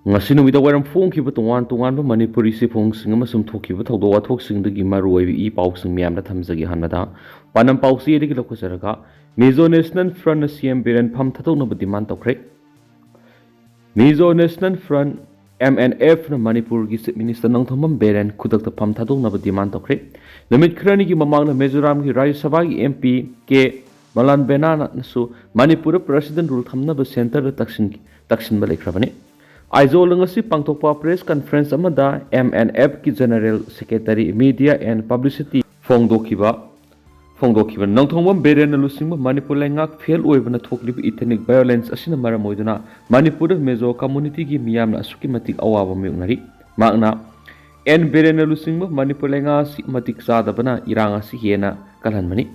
ngasi numida wairam phongkhiba tongan tonganba Manipuri sifungsing amasung thokhiba thawdok wathoksingdagi maruoibi I pausing miyamda thamjagi hanada panam pausi edigi lokhosaraga Mizo National Front CM Biren Pham thatoknaba demand tawkhre Mizo National Front MNF na Manipur gi Chief Minister Nongthomam Biren khudakta pham thatoknaba demand tawkhre numit khrani gi mamangna Mizoram gi Rajya Sabha gi MP ke Malan Benana nasu Manipur President rule thamnaba center da taksin ba lekhrabani Aizol ngasi pangtokpa press conference amada MNF ki General Secretary Media and Publicity Phongdokhiba Nongthongwam Biren lusingba Manipur lengak fail oibana thokliba ethnic violence asina maram oiduna Manipur da Mizo Community gi miyamna asuki matik awaba mayoknare makna Biren lusingba Manipur lenga si matik sadabana irang asi hena kalhanmani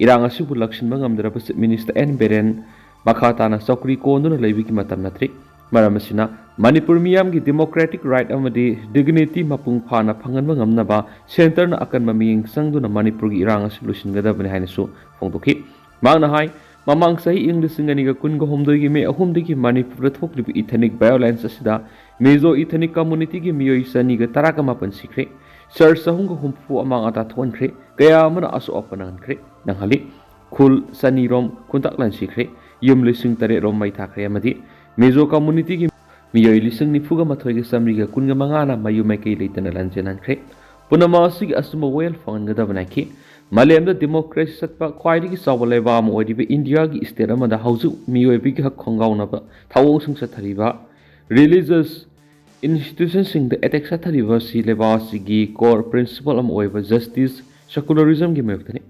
irang asi bu lakshinba ngamdraba Chief Minister Biren makhatana chokri konduna leibiki matam natri Maramasina Manipur miyam gi democratic right amadi dignity mapung phana phanganba ngamnaba center na akan maming sangduna Manipur gi irang solution gadabani hainasu phongdokhi mangna hai mamang sahi inglisingani ga kungo homdoi gi me ahumdigi Manipur thoklibi ethnic violence asida Mizo ethnic community gi miyoi sani ga taraka mapan sikre sir sahung ga humpu amang ata thonkhre kaya mana asu openan khre nanghali khul sani rom kuntak lan sikre yum lising tare rom mai thakre amadi Mizo community ki miyoi lising nifuga mathoi ge samri ga kunga mangana mayu mai kai leitana lanjenan khre punama sig asuma wel fangan ga dabana ki malem da democracy satpa khwaidi ki sawale ba mo odi be India gi state amada hauju miyoi bi ki hak khongaw na ba thawong sing sa thariba religious institutions sing the attack sa thariba si leba gi core principle am oiba justice secularism gi mayuktani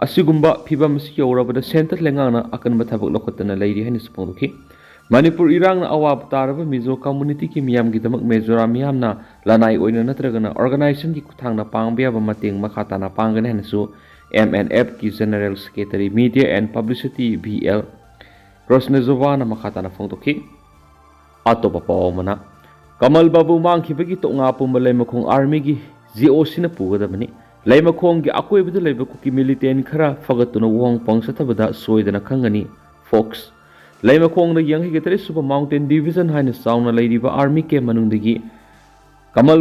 asigumba phibam si yoraba da center lengana akan bathabak lokotana leiri hani supongki Manipur irang na awab taraba Mizo community ki miyam gi damak Mizoram miyam na lanai oina natragana organization ki kuthang na pangbiya ba mating makhata na pangana hanasu MNF ki General Secretary Media and Publicity BL Rosnezova na makhata na phongtokhi ato pa mana Kamal Babu mangkhibagi to nga pumalay makhong army gi GOC na pugadabani laimakhong gi akoibada laiba ki militant khara fagatuna wong pangsathabada soidana khangani Fox Laimakong na yang higitari Super Mountain Division haina sauna laidiba army ke manungdagi Kamal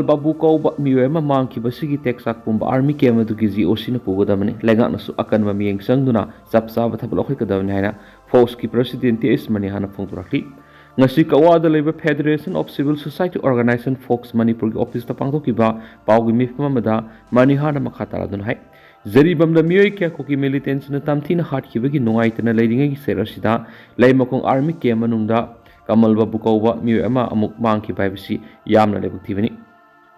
Babu ko ba miwema mangkiba sigi teksak pumba army ke madugi GOC na pugodamani lengak nasu akan mamiyeng sangduna sapsa bathabalokhi kadawni haina Fox ki president is mani hana phongturakli ngasi kawada laiba Federation of Civil Society Organization Fox Manipur gi office ta pangthokiba pawgi mifmamada mani hana makhatara dun hai Zaribam da miyoi kya koki militants na tamthina hat khibagi nungaitana leiringa gi serasida laimakong army ke manungda Kamal Babu kauba miyoi ama amuk mangki baibisi yamna lebukthibani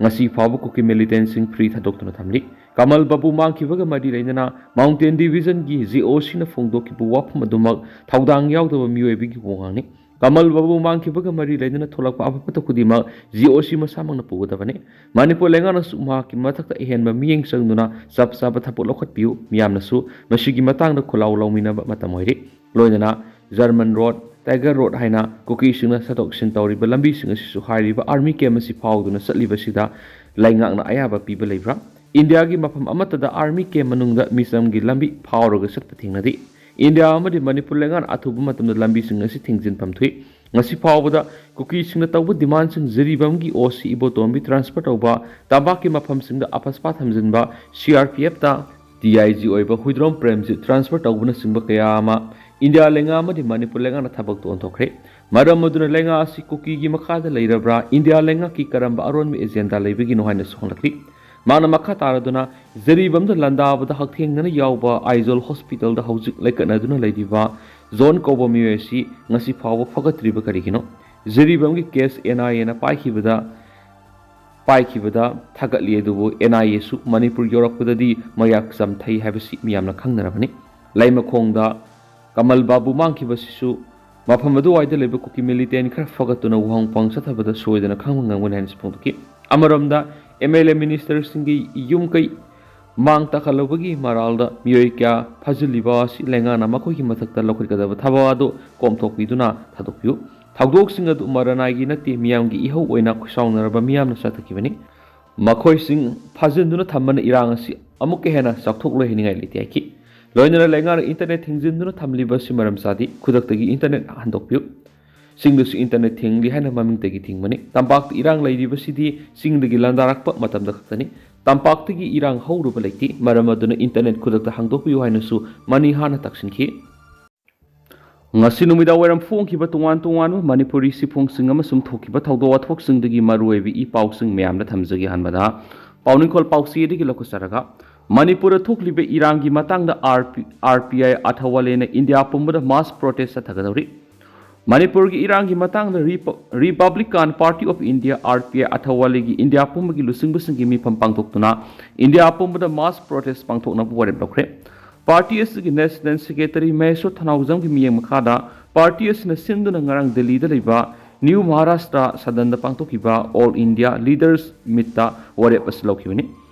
ngasi phabu koki militants sing free thadoktuna thamli Kamal Babu mangkibaga madi leina Mountain Division gi GOC na phongdoki bu wapum adumak thaudang yaudaba miyoi bigi wongani Kamal Babu mangkibaga mari leina tholakpa apapata kudima GOC masamang na pugodabani Manipur lengana suma ki mathakta ehenba miyeng sangduna sapsaba thapol lokhat piu miyamna su masigi matang da khulaw lawmina matamoiri loinana German Road Tiger Road haina koki singna satok sin tawri ba lambi singa sisu hairiba army camp si phawduna satliba sida laingak na ayaba piba leibra India gi mafam amata da army camp manungda misam gi lambi phawroga satpa thingnadi India amadi Manipur lengan athubu matamda lambi singa si thingjin pamthui ngasi phawbada kuki singna tawba demand sing zaribam gi OC ibotombi transfer tawba tabaki mafam singda apaspa thamjinba CRPF ta DIG oiba huidrom premji transfer tawbuna singba kayama India lenga amadi Manipur lenga na thabak to onthokre maram maduna lenga asi kuki gi makhada leirabra India lenga ki karamba aronmi agenda leibigi no haina songlakli Mana makha taraduna zaribam da landaba da hakthengna yawba Aizol Hospital da hojik lekana duna leidiba zone kobo miwesi ngasi phawa phagatriba karigino zaribam gi case NIA na paikibada thagatli adubu NIA su Manipur yorakpadadi mayak samthai habisi miyamna khangnarabani laimakhongda Kamal Babu mangkibasisu mafamadu waida leba kuki militant khara fagatuna wahong pangsathabada soidana khangmangangwan hanis phongtuki amaramda MLA minister singi yum kai mang takhalobagi maralda miyoi kya phajiliba si lengana makoi ki mathakta lokhoi kadaba thabado komthokpiduna thadokpiu thagdok singa du maranai nati miyam gi ihau oina khusawnaraba miyam na sathakibani makhoi sing phajinduna thamman irang asi amuk hena sakthok loi hiningai leti ki loinana lengana internet thingjinduna thamliba si maram sadi khudaktagi internet handokpiu singdasu internet thingli haina mamingtagi thingmani tampak irang lairiba sidi singdagi landarakpa matamda khaktani tampaktagi irang hauruba leiti maram aduna internet khudakta hangdokpiu hainasu mani hana taksinki ngasi numida wairam phongkiba tungan manipuri sifungsing amasum thokiba thawdo wathoksingdagi maruebi I pausing meyamna thamjagi hanbada pauningkhol pausiyedagi lokusaraga Manipur thoklibe irangi matangda RPI athawalena India pumbada mass protest thagadauri Manipur gi irangi matangda Republican Party of India RPI athawalegi India pumbagi lusingbusinggi mi pampangtoktuna India pumbada mass protest pangthokna warep lokre Party gi National Secretary Mizo National gi miyeng makhada Party na sinduna ngarang Delhi da leiba New Maharashtra sadanda pangthokiba All India Leaders Meet da warep aslokibani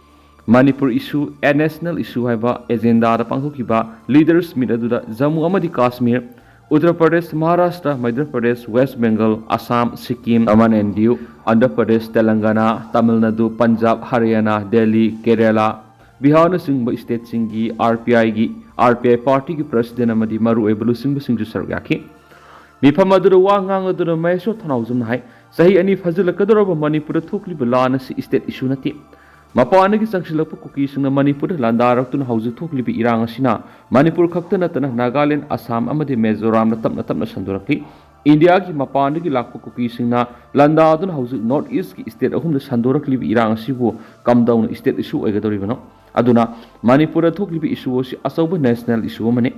Manipur issue a national issue haiba agenda da pangthokiba leaders meet aduda Jammu amadi Kashmir Uttar Pradesh Maharashtra Madhya Pradesh West Bengal Assam Sikkim Tamil Nadu Andhra Pradesh Telangana Tamil Nadu Punjab Haryana Delhi Kerala Bihar na singba state singi RPI party gi president amadi maru ebulu singju sargaki mifam adura wa ngang adura Mizo National hai sahi ani fazilakadoroba Manipur thokli balana si state issue nati Mapanagi sangsilakpa kuki singna Manipur landarakuna hauzik thoklibi irang asina Manipur khakta natana Nagaland Assam amadi Mizoram na tapna sandurakli India ki mapanagi lakpa kuki singna landaduna hauzik North East ki state ahumna sanduraklibi irang asibu come down state issue oigadoribano aduna Manipur thoklibi issue si asauba national issue mane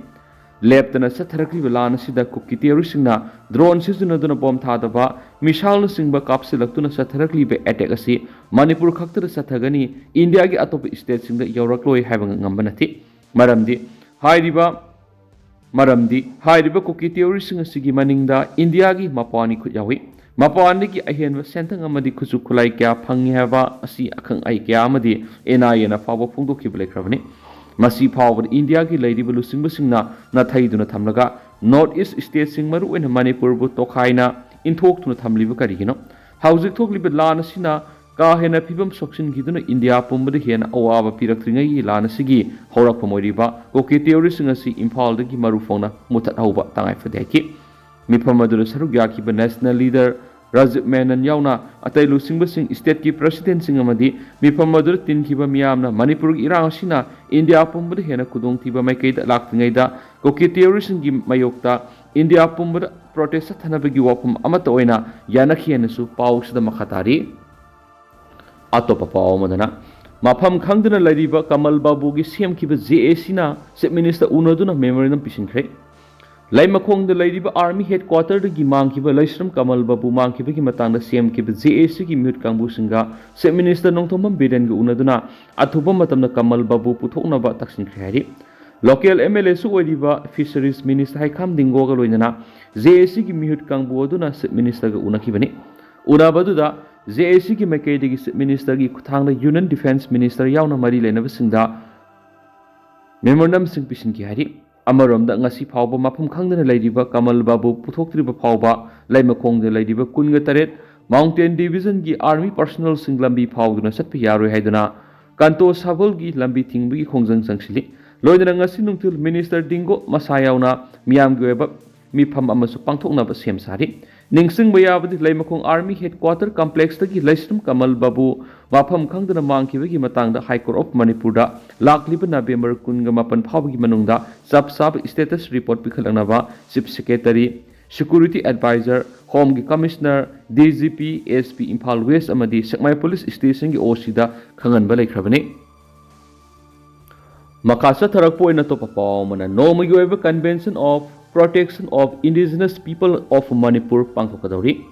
leptana satharaklibi lana sida kuki terroristna drone sizunaduna bom thadaba mishal singba kapsilaktuna satharaklibi attack asi Manipur khakta sathagani India gi atop state singda yawrakloi haiba ngambanati maramdi hairiba kuki terrorist sigi maningda India gi mapani khutyawi mapani gi ahenwa sentang amadi khusu khulai kya phangi haba asi akhang ai kya amadi NIA na fawa phungdokhi blekhrabani masi phawbad India gi lairiba lusingba singna na thaiduna thamlaga North East state sing maru ena Manipur bu tokhaina inthok thamliba karigino hauzik thokliba lana sina ka hena phibam soksin giduna India pumbada hena awaba piraktringai lana sigi horak phamoriba koki terrorist ngasi Imphal dagi maru phona muthat hauba tangai fadeki miphamadura sarugya ki national leader Rajiv Menon yauna atai lusingba sing state ki president sing amadi miphamadura tin kiba miyamna Manipur gi irang sina India pumbada hena kudong tiba maikaida laktringai da koki terrorist gi mayokta India pumbada protest thanabagi wapum amata oina yanakhianasu pausda makhatari Atopa Paomadana Mafam Kangdana Ladiba Kamal Babu gi CM Kiba JAC na Chief Minister Unaduna Memorandum Pishinkre Laimakong the Ladiba Army Headquarter the Gimang Kiba Laisram Kamal Babu Mang Kiba Matanga CM Kiba JAC ki Mute Kambu Singa Chief Minister Nongtomam Biren Unaduna Atuba Matamna Kamal Babu Putokna ba Taksin Khari Local MLA su Odiba Fisheries Minister Haikam Dingo ga loinana JAC ki Mute Kambu aduna Chief Minister ga Unakibani Unabaduda JAC ki Makaidigi Minister ki Kuthangda Union Defense Minister yauna mari lenaba singda Memorandum sing pisin ki hari amaromda ngasi phawba mafum khangdana lairiba Kamal Babu puthoktriba phawba laimakongda lairiba kunga taret Mountain Division ki Army personnel sing lambi phawduna satpi yaroi haiduna Kanto Sabal ki lambi thingbi khongjang sangsili loidana ngasi nungtil Minister Dingo masayauna miyam goeba mifam amasu pangthokna ba sem sari Ningsing bayabadi Laimakong Army Headquarter Complex tagi Laisram Kamal Babu Wafam Kangdana Mangkibagi Matangda High Court of Manipur da Lakliba November Kunga Mapan Phabagi Manungda Sub Status Report Pikhalanaba Chief Secretary Security Advisor Home Commissioner DGP SP Imphal West amadi Sekmai Police Station gi OC da khanganba laikhrabani Makasa tharakpo ina to papaw mana Nomagi oiba Convention of Protection of Indigenous People of Manipur Pangthokadauri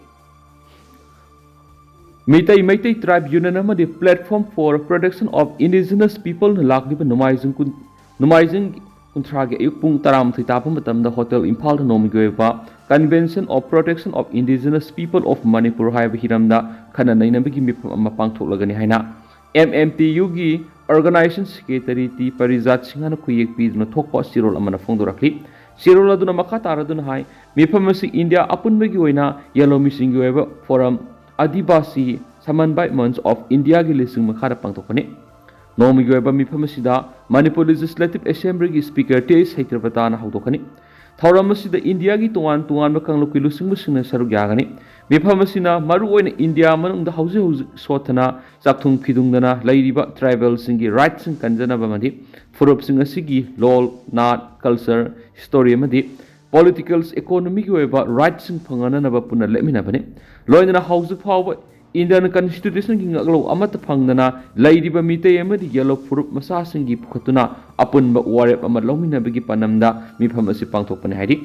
Meitai Tribe Union amadi Platform for Protection of Indigenous People lakliba numaizing kuntrage ayuk pung taram thitapa matamda Hotel Imphal Nomigi Convention of Protection of Indigenous People of Manipur haiba hiramda khana nainabagi mipam ama pangthoklagani haina MMTU gi Organization Secretary T Parijat Singhana khuyek piduna thokpa sirol amana phongdorakli Sirol aduna makha taraduna hai mifamasi India apunbagi oina yellow missing oiba forum Adivasi Samanbai Months of India gi lising makha pangtokani Nomigi oiba mifamasi da Manipur Legislative Assembly gi Speaker T Saitrapatana hawdokani थौरम असिदा India की तोान तोान कांगलुकी लुसिंगबसिंगना सरुक यागनी मिफम असिना मरुओइना इंडिया मनुंगदा हौजे हौजे सोथना चाकथुंग फिदुंगदना लैरिबा ट्राइबल सिंगी राइट सिंग कंजनबा मदि फुरुप सिंग असिगी लोल नाट कल्चर हिस्टोरी मदि पॉलिटिकल्स इकोनॉमी की ओइबा राइट सिंग फंगननबा पुना लेमिनाबने लोइना हौजे फावबा इंडियन कॉन्स्टिट्यूशन की ngaklo amata phangdana lairiba mitei amadi yellow furup masa singi pukhatuna apunba warep ama lominabagi panamda mifam asi pangthokpane haidi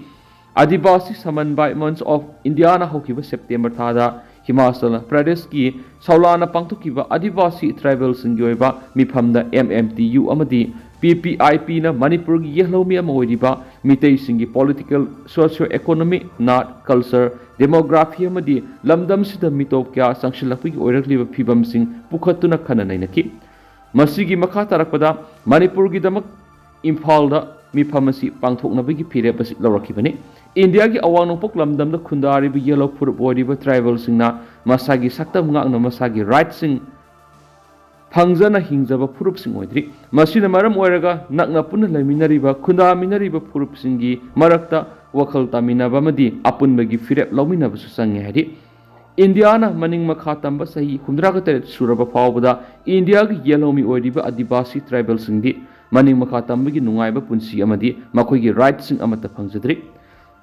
adivasi samanbai months of indiana hokiba september thada himachal pradesh ki saulana pangthokiba adivasi tribal singi oiba mifamda mmtu amadi PPIP na Manipur ki yehlomi ama oiriba mitei singi political socio economic not culture demography amadi lamdam sida mitop kya sangshilakpi ki oirakliba phibam sing pukhatuna khana nainaki masigi makha tarakpada Manipur gi damak imphal da miphamasi pangthoknabagi phire basi lawrakibani India ki awang nopok lamdam da khundari bi yellow furup oiriba tribal singna masagi saktam ngakna masagi right sing फंगजना हिंजब फुरुपसिंग ओइद्रि मसिना मरम ओइरगा नकना पुन लैमिनरिबा खुंदा मिनरिबा फुरुपसिंगी मरक्ता वखल तामिनबा मदि अपुनबगी फिरेप लौमिनबसु संगे Hari Indiana मनिंग मखा तंबा सही 100 सुरबा फावबदा India गी येलोमी ओइरिबा आदिवासी tribal सिंगदि मनिंग मखा तंबगी नुंगाइबा पुंसी अमदि मखोइगी राइट सिंग अमता फंगजद्रि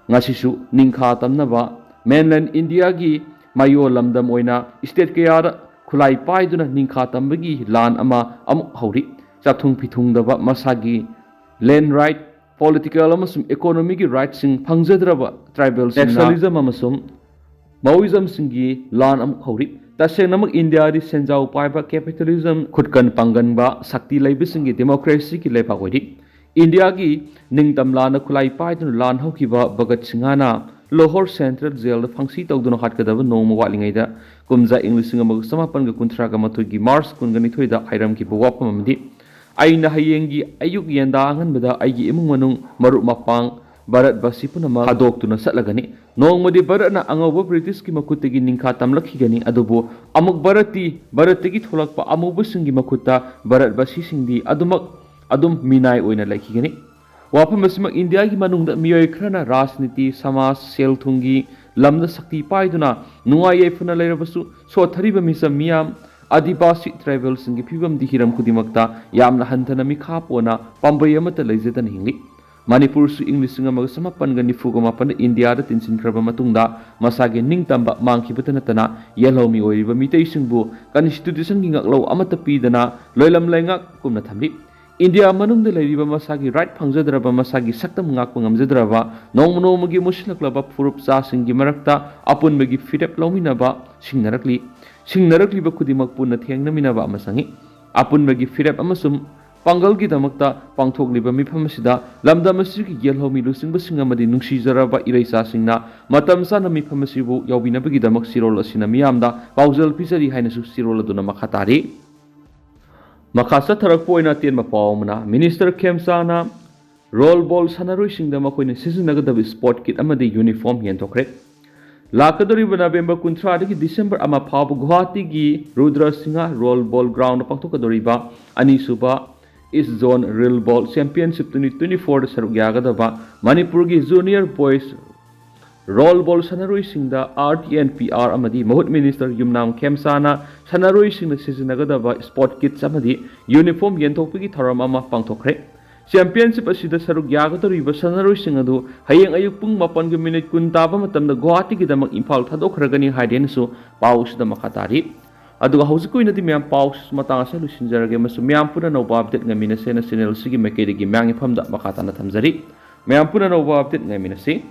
ngasisu ningkha tamnaba mainland india gi mayo lamdam oina state kayada खुलाई पाइदुना निंखा तंबगी लान अमा अमुक हौरी चाथुंग फिथुंगदबा मसागी लैंड राइट पॉलिटिकल अमसुम इकोनॉमी की राइट सिंग फंगजद्रबा ट्राइबल नेशनलिज्म अमसुम माओइज्म सिंगी लान अमुक हौरी तसें नमक इंडिया दि सेंजाउ पाइबा कैपिटलिज्म खुदकन पांगनबा शक्ति लैबसिंगी डेमोक्रेसी की लेपा होइदि इंडिया की निंगतम लान खुलाई पाइदुना लान हौकिबा भगत सिंहाना Lahore Central Jail the Fangsi Togduna Hatkadava no Mwalingaida, Kumza English Samapan Kuntraga Matugi Mars Kunganitoida Hiram Kipawapamdi. Aina Hayengi Ayuk Yandangan Bada Ayi Imunganung Maruk Mapang Barat Basipunama Hadok to Nasalagani. No Modi Barana Angova British Kimakutagi Ninkatam Lakigani Adobo Amuk Barati Baratigi Tolakpa Amubusingi Makuta Barat Basisindi Adumak Adum Minai Oina Lakigani. वाफम India की मनुंग मियोय खरना राजनीति समाज cell थुंगी लमद शक्ति पाइदुना नुंगाई येफुना लेरबसु सोथरिबा मिसम मियाम आदिवासी tribal सिंगी फिबम दिहिरम खुदिमक्ता यामना हंथना मिखापोना पंबई अमत लेजेतन हिंगी मणिपुर सु English सिंगमग समापन गनि फुगमापन India the तिनसिनख्रबा मतुंगदा मसागे निंगतंबा मांगखिबत नतना येलोमी ओइरिबा मितै सिंगबु कॉन्स्टिट्यूशन की ngaklo amata pidana loilam lainga kumna thamli India मनुंग लेरिबा मसागी राइट फंगजद्रबा मसागी सक्तम ngakpa ngamjadraba nongmonomogi muslakhlaba furup cha singi marakta apunbagi fitep lominaba singnarakli ba khudimak punna thengnaminaba amasangi apunbagi fitep amasum pangal gi damakta pangthokliba miphamasida lamdam asigi yelhomi lusingba singamadi nungshijaraba iraisa singna matam sana miphamasibu yawbinabagi damak sirol asina miyamda paujal pisari hainasu sirol aduna makhatari Makasa Tarakpoina Tien Mapawmana, Minister Kemsana, Roll Ball Sanarusing the Makoin Season Sport Kit Amadi uniform Yentokre. Lakadori November Kuntradi December Ama Pab Guhati Gi, Rudra Singha, Roll Ball Ground Pantokadoriba, Anisuba, is Zone Real Ball Championship 2024 Sarugagadava, Manipurgi Junior Boys Roll Ball Sanarusing the RTNPR Amadi, Mahut Minister Yumnam Kemsana, Sanarusing the Season Nagadava Sport Kits Amadi, Uniform Yentopigi Taramama Pantokre. Championship Asida Sarugagatori was Sanarusing Adu, Hayang Ayupung Mapan Minute Kuntabamatam, the Guati Gidamak Impal Tadokragani Hidensu, Paus the Makatari. Adu Hausiku in the Miam Paus, Matanga Lusin Zaragamasu, Miampuna no Bob that Namina Sena Senel Sigi Makedi Mangipam that Makatana Tamzari. Miampuna no Bob that Naminasi.